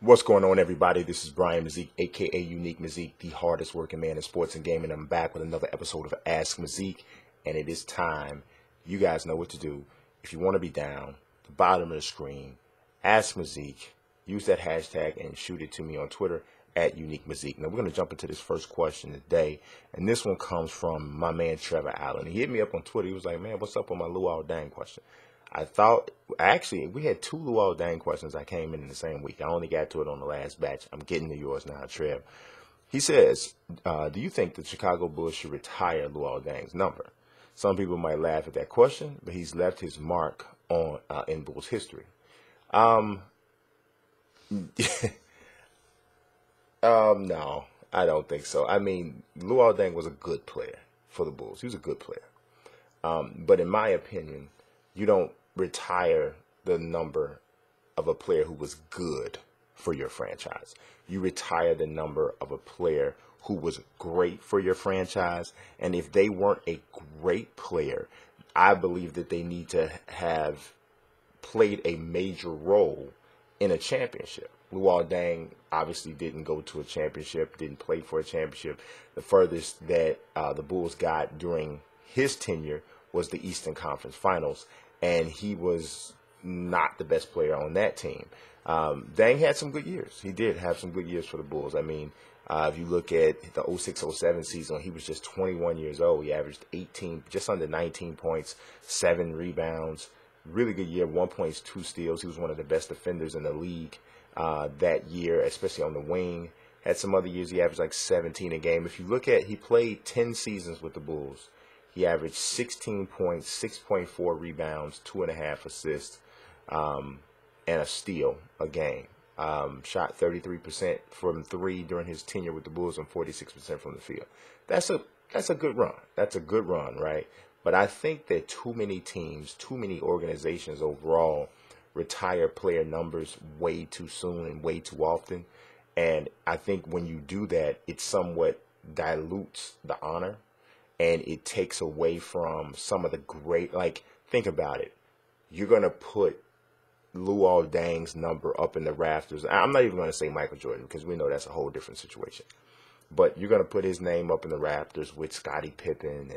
What's going on, everybody? This is Brian Mazique, aka Unique Mazique, the hardest working man in sports and gaming. I'm back with another episode of Ask Mazique, and it is time. You guys know what to do. If you want to be down, the bottom of the screen, Ask Mazique. Use that hashtag and shoot it to me on Twitter at Unique Mazique. Now we're going to jump into this first question today, and this one comes from my man Trevor Allen. He hit me up on Twitter. He was like, "Man, what's up on my Luol Deng question?" I thought, actually, we had two Luol Deng questions that came in the same week. I only got to it on the last batch. I'm getting to yours now, Trev. He says, do you think the Chicago Bulls should retire Luol Deng's number? Some people might laugh at that question, but he's left his mark on in Bulls history. No, I don't think so. I mean, Luol Deng was a good player for the Bulls. He was a good player. But in my opinion, you don't retire the number of a player who was good for your franchise. You retire the number of a player who was great for your franchise. And if they weren't a great player, I believe that they need to have played a major role in a championship. Luol Deng obviously didn't go to a championship, didn't play for a championship. The furthest that the Bulls got during his tenure was the Eastern Conference Finals, and he was not the best player on that team. Deng had some good years. He did have some good years for the Bulls. I mean, if you look at the 06-07 season, he was just 21 years old. He averaged 18, just under 19 points, 7 rebounds. Really good year, 1.2 steals. He was one of the best defenders in the league that year, especially on the wing. Had some other years he averaged like 17 a game. If you look at, he played 10 seasons with the Bulls. He averaged 16 points, 6.4 rebounds, 2.5 assists, and a steal a game. Shot 33% from three during his tenure with the Bulls and 46% from the field. That's a good run. That's a good run, right? But I think that too many teams, too many organizations overall retire player numbers way too soon and way too often. And I think when you do that, it somewhat dilutes the honor. And it takes away from some of the great, like, think about it. You're going to put Luol Deng's number up in the rafters. I'm not even going to say Michael Jordan because we know that's a whole different situation. But you're going to put his name up in the rafters with Scottie Pippen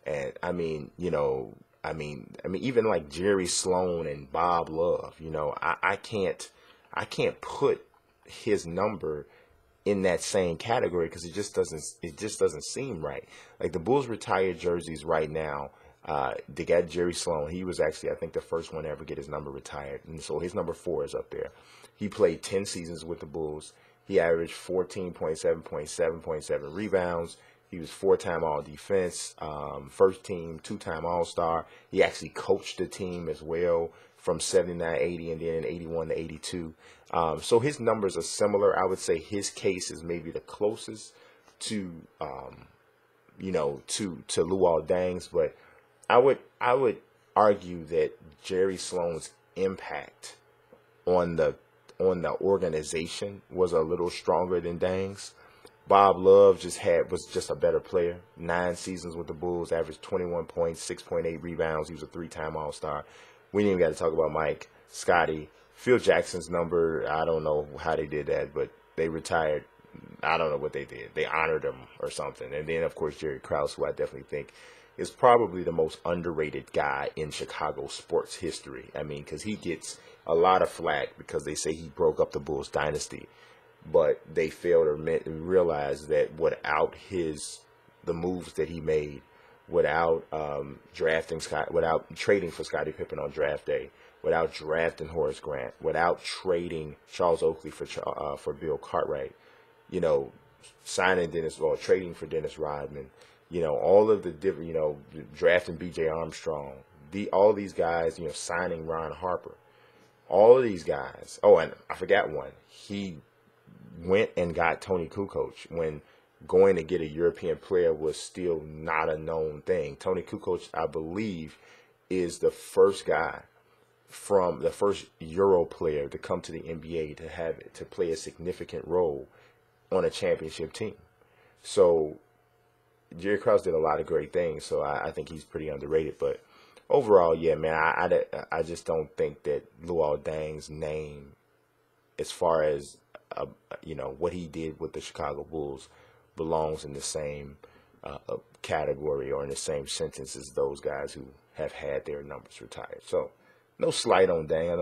and I mean, you know, I mean, even like Jerry Sloan and Bob Love, you know, I can't put his number in that same category because it just doesn't seem right. Like the Bulls retired jerseys right now, they got Jerry Sloan. He was actually, I think, the first one to ever get his number retired, and so his number 4 is up there. He played 10 seasons with the Bulls. He averaged 14.7 points, 7.7 rebounds. He was 4-time All-Defense, first team, 2-time All-Star. He actually coached the team as well from 79-80 and then 81-82. So his numbers are similar. I would say his case is maybe the closest to, you know, to Luol Deng's. But I would argue that Jerry Sloan's impact on the organization was a little stronger than Deng's. Bob Love was just a better player. 9 seasons with the Bulls, averaged 21 points, 6.8 rebounds. He was a 3-time All-Star. We didn't even got to talk about Mike, Scotty. Phil Jackson's number, I don't know how they did that, but they retired. I don't know what they did. They honored him or something. And then, of course, Jerry Krause, who I definitely think is probably the most underrated guy in Chicago sports history. I mean, because he gets a lot of flack because they say he broke up the Bulls dynasty. But they fail to realize that without the moves that he made, without without trading for Scottie Pippen on draft day, without drafting Horace Grant, without trading Charles Oakley for Bill Cartwright, you know, trading for Dennis Rodman, you know, all of the different, you know, drafting B.J. Armstrong, all these guys, you know, signing Ron Harper, all of these guys. Oh, and I forgot one. He went and got Tony Kukoc when going to get a European player was still not a known thing. Tony Kukoc, I believe, is the first guy from the first Euro player to come to the NBA to play a significant role on a championship team. So Jerry Krause did a lot of great things. So I think he's pretty underrated. But overall, yeah, man, I just don't think that Luol Deng's name, as far as you know, what he did with the Chicago Bulls belongs in the same category or in the same sentence as those guys who have had their numbers retired. So no slight on Deng. I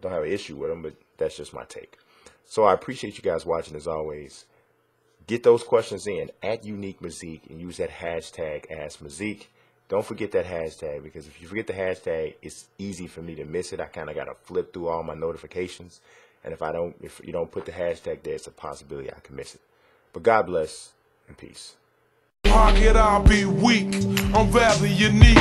don't have an issue with him, but that's just my take. So I appreciate you guys watching as always. Get those questions in at Unique Mazique and use that hashtag AskMazique. Don't forget that hashtag, because if you forget the hashtag, it's easy for me to miss it. I kind of got to flip through all my notifications. And if you don't put the hashtag there, it's a possibility I can miss it. But God bless and peace. How could I be weak? I'm rather unique.